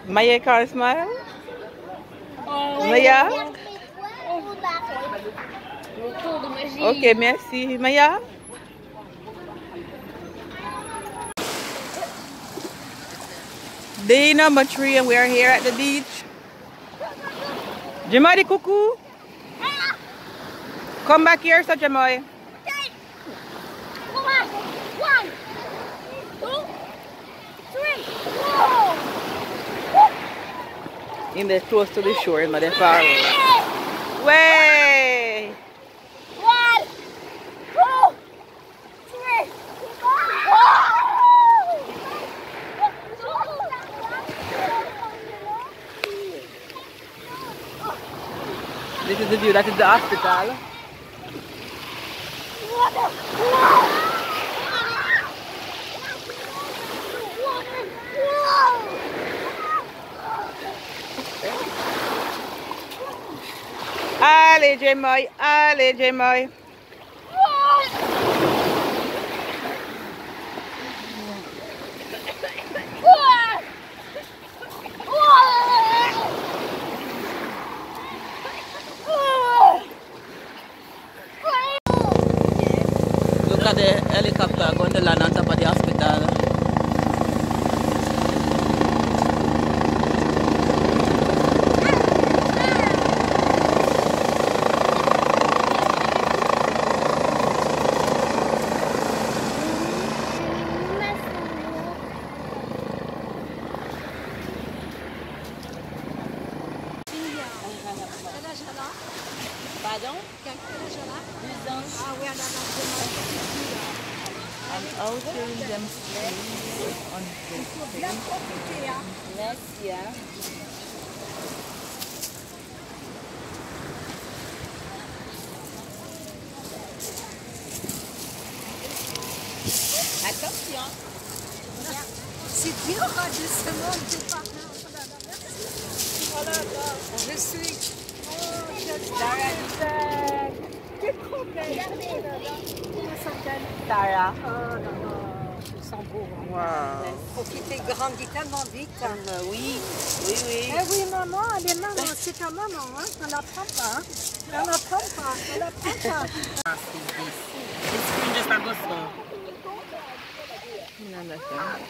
Maya can't smile. Maya. Ok, merci. Maya. Day number 3 and we are here at the beach. Jamoy cuckoo. Come back here, so Jamoy. One, 2, 3. In the close to the shore, in the far away. Way. 1, 2, 3. This is the view, that is the hospital. Allez, Jamoy, allez, Jamoy. Look at the helicopter going to land on top of the hospital. Pardon? I'm out hearing them sleep on the next year. Attention. C'est dur justement de parler. Voilà, je suis. T'es trop belle. Comment s'appelle? Tara. Oh là là, ils sont beaux. Wow. Profitez, grandit tellement vite. Oui, oui, oui. Eh oui, maman, elle est maman, c'est ta maman, hein? On la prend pas, hein? On la prend pas, on la prend pas. It's just a go slow. You understand?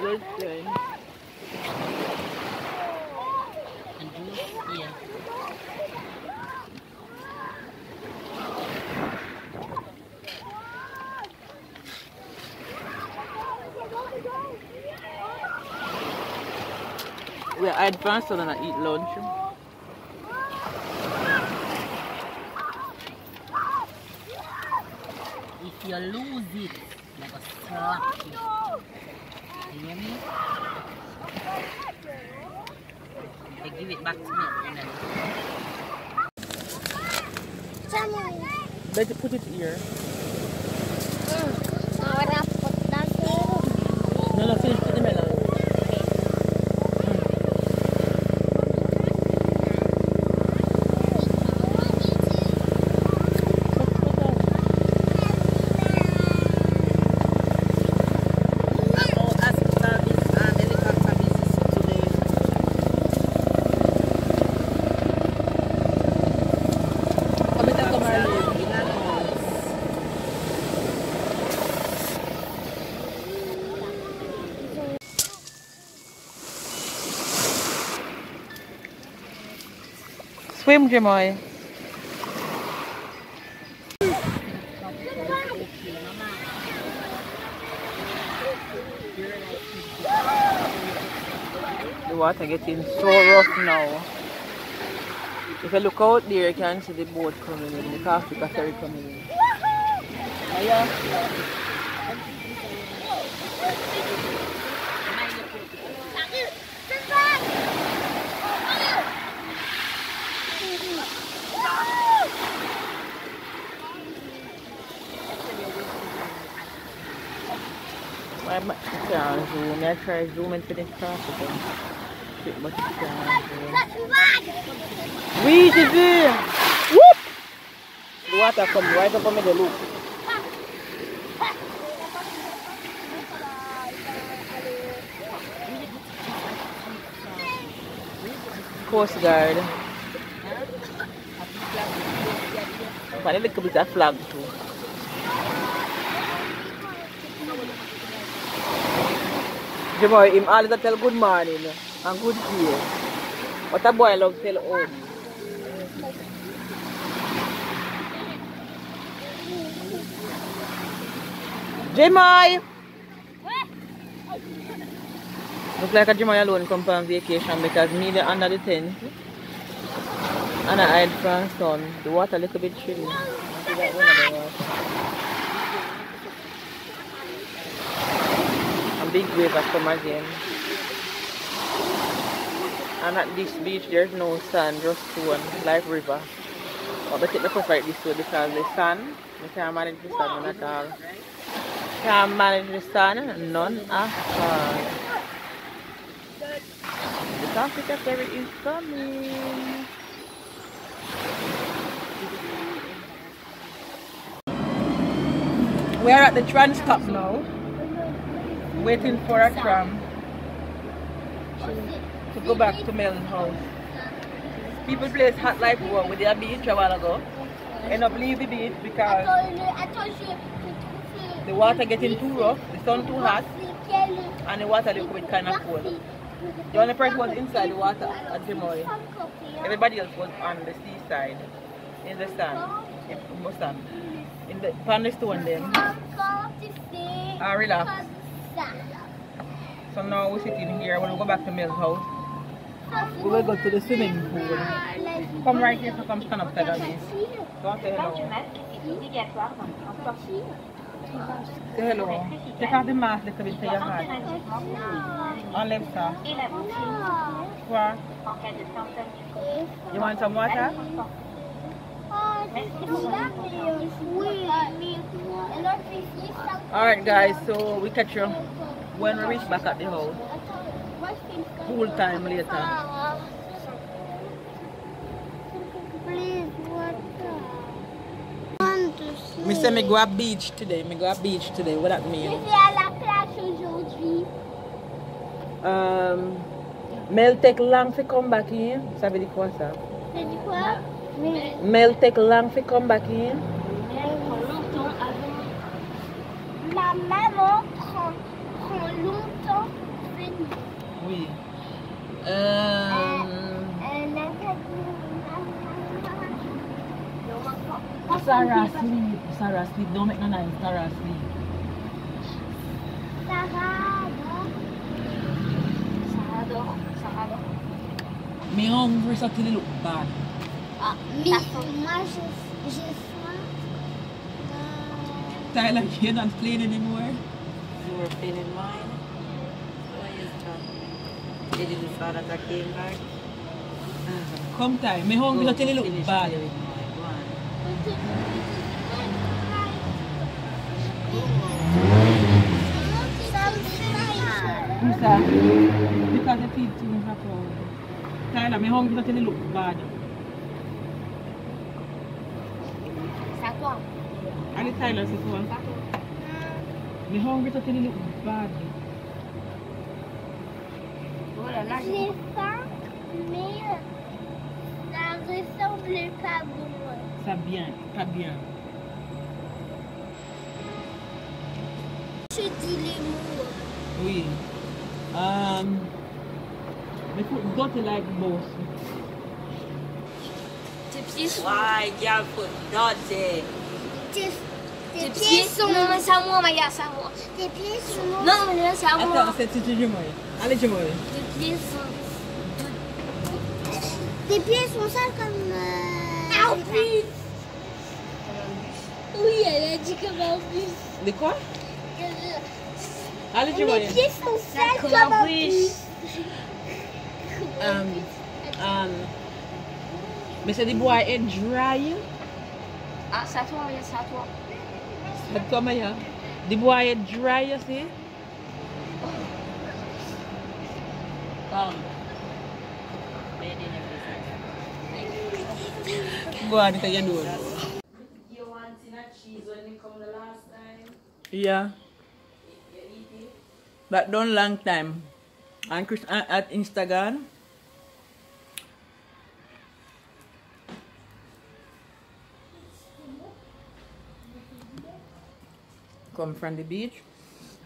Listen. And do here. We are advanced so I eat lunch. If you lose it, like a slap you. You hear me? They give it back to me. Better put it here. No, finish put the melon. Swim, Jamoy. The water getting so rough now. If you look out there, you can see the boat coming in, the Africa ferry coming in. Yeah. I zoom. I try zoom into this traffic. But it's can't zoom. Oui, j'ai vu. Whoop! water come right up on me the loop. Coast Guard. But a little bit of flag too. Jamoy, him always tell good morning and good day. What a boy love tell home. Jamoy! Look like a Jamoy alone come from vacation because me the under the tent and I hide from sun. The water a little bit chilly. And big wave has come again. And at this beach there's no sand, just stone, like river. But I take the prefer it this way because the sand, you can't manage the sand at all. Can't manage the sand, none at all. The Africa ferry is coming. We are at the tram stop now, waiting for a tram to go back to Mel's house. People place hot like war with their beach a while ago. End up leave the beach because the water getting too rough, the sun too hot, and the water liquid kind of cold. The only person was inside the water at Jamoy. Everybody else was on the seaside, in the sand, in the on the stone them. I relax. So now we're sitting here. When we go back to Mel's house, we will go to the swimming pool. Come right here, so come stand up beside me. Go say hello. Say hello. Take off the mask a little bit to your heart. Enlève ça. Quoi? You want some water? Alright guys, so we catch you when we reach back at the house. Pool time later. Me say me go a beach today. What that mean? Mel take long to come back in. Ça veut dire quoi ça? Mel take long to come back in. La maman prend longtemps pour venir. Oui. Sarah sleep. Don't make no noise. Sarah sleep. Sarah dort. Me hungry, so till it look bad. Moi j'ai faim. Tyler, you're not playing anymore? You were feeling mine? Why is that? They didn't find that I came back? Come time, me hungry, so till it look bad. Because the feet things happen. Tyler, me hungry, so till it look bad. C'est quoi? Allez Tyler, c'est quoi? Me hungry, so till it look bad. J'ai faim, mais ça ressemble pas bon. Ça bien, pas bien. Je dis les mots. Oui. Me foot dirty like both. Tes pieds sont... Why, y'all put dirty? Tes pieds sont... Non, mais c'est à moi, ma gars, c'est à moi. Tes pieds sont... Non, mais c'est à moi. Attends, c'est Jamoy. Allez Jamoy. Tes pieds sont... Tes pieds sont sales comme... En plus. Oui, elle a dit comme en plus. De quoi? Allez Jamoy. Mes pieds sont sales comme en plus. Mais c'est des bois et dry. Ah, c'est à toi, Maya, c'est à toi. C'est toi, Maya. Des bois et dry, c'est? Go on, you do it. wanting a cheese when they come the last time. Yeah. You eat it? But don't long time. And Chris at Instagram. Come from the beach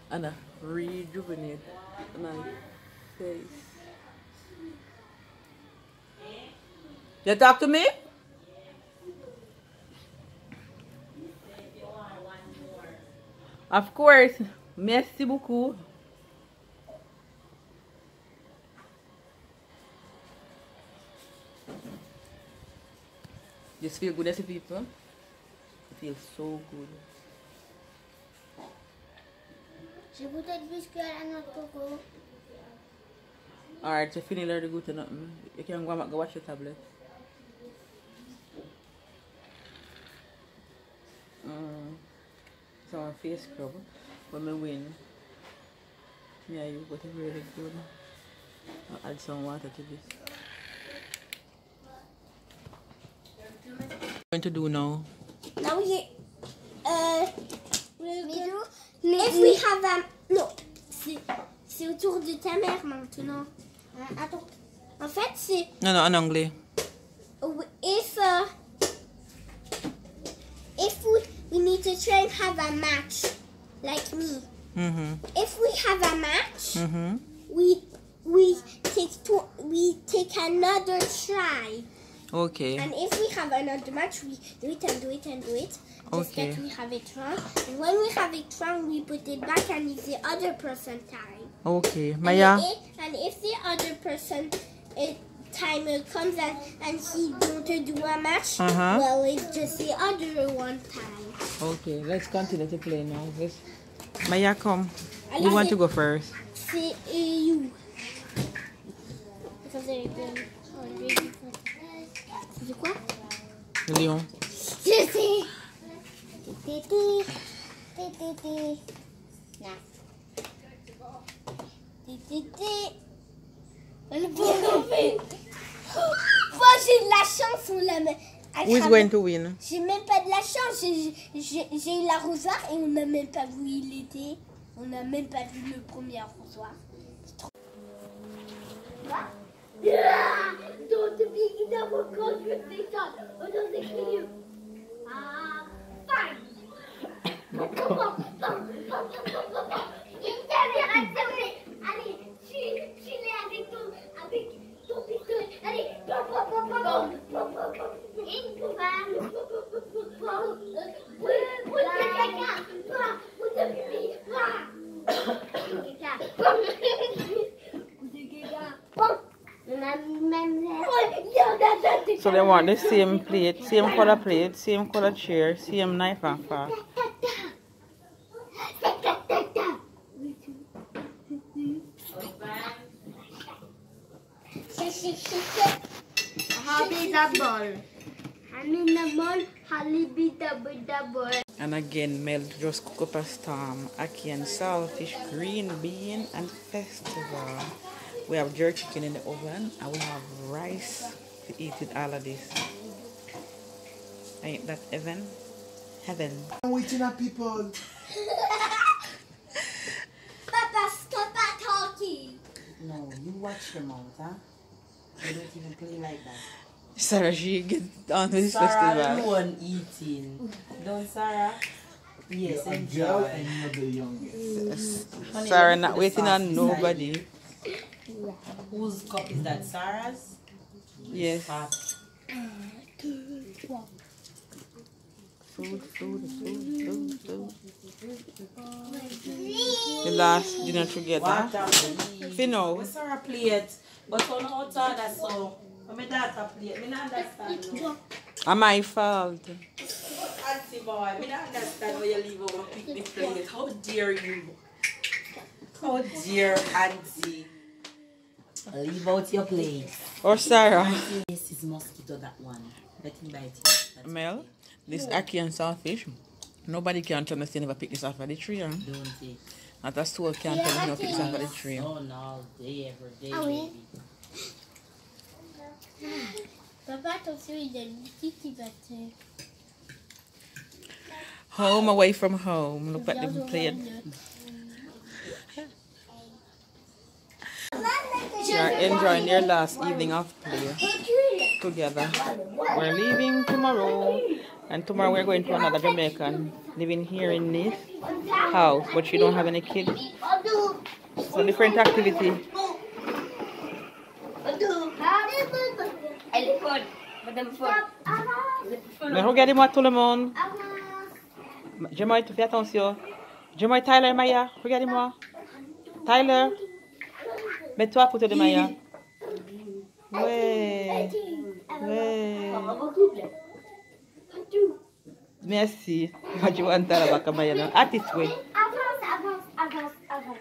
and rejuvenate my face. You talk to me? Of course. Merci beaucoup. This feel good as people. It feels so good. J'ai peut-être vu ce qu'il y a dans notre coco. Alright, so finish the good to nothing. You can go and go watch your tablet. So my face scrub when I win. Yeah, you got it really good. I'll add some water to this. What are you going to do now? Now if we have non, c'est au tour de ta mère maintenant. Attends. En fait, c'est No, en anglais. If we need to try and have a match, like me. If we have a match, we take another try. Okay. And if we have another match, we do it and do it and do it. Just Okay. that we have it wrong. And when we have it wrong, we put it back and it's the other person time. Okay. Maya? And if the other person timer comes and he don't do a match, well, it's just the other one time. Okay, let's continue to play now. Maya, come. You want to go first? C'est you. Because they've been already. C'est quoi? Lion. Je sais. Moi j'ai de la chance, on l'a mis. Who is going to win? J'ai même pas de la chance, j'ai eu l'arrosoir et on n'a même pas vu où il était. On n'a même pas vu le premier arrosoir. Don't be double cause with the sun. Or does it kill you? Fine. Allez, tu l'es avec ton pistolet. Allez, So they want the same plate, same color chair, same knife and fork. And again, Mel just cook up a storm, ackee and saltfish, green bean and festival. We have jerk chicken in the oven and we have rice to eat with all of this. Ain't that heaven? Heaven. I'm waiting at people. Papa, stop talking. No, you watch your mouth, huh? You don't even play like that. Sarah, she get on with this Sarah festival. alone eating. Don't Sarah? Yes, A enjoy. girl and you're the youngest. Honey, Sarah let me not put the waiting sauce on inside. nobody. Whose cup is that? Sarah's? Yes. Hot. Food. The last dinner together. Water, please. Fino. What's Sarah plate? But on outside that so. My daughter plate. Me not understand. No. Am my fault? Auntie boy, me not understand why you leave over picnic plate. How dare you? How dare Auntie? Leave out your plate. Or Sarah? This is mosquito, that one. Let him bite it. That's Mel, okay. this ackee and saltfish. Nobody can tell us they never pick this off of the tree. Huh? Don't it? Not a soul can tell me no pick this off of the tree. Oh no, day every day, Ah oui. baby. Papa, attention, il y a une petite qui va te... Home away from home. Look at them playing. They are enjoying their last evening of play together. We're leaving tomorrow, and tomorrow we're going to another Jamaican living here in this house, but she don't have any kids. So different activity. Mais regardez-moi tout le monde. J'aimerais te faire attention. J'aimerais Tyler, Maya. Regardez-moi. Tyler. Mets-toi à côté de Maya. Ouais. Ouais. Merci. Je vais entrer là-bas comme Maya. À tes souhaits. Avance, avance, avance, avance.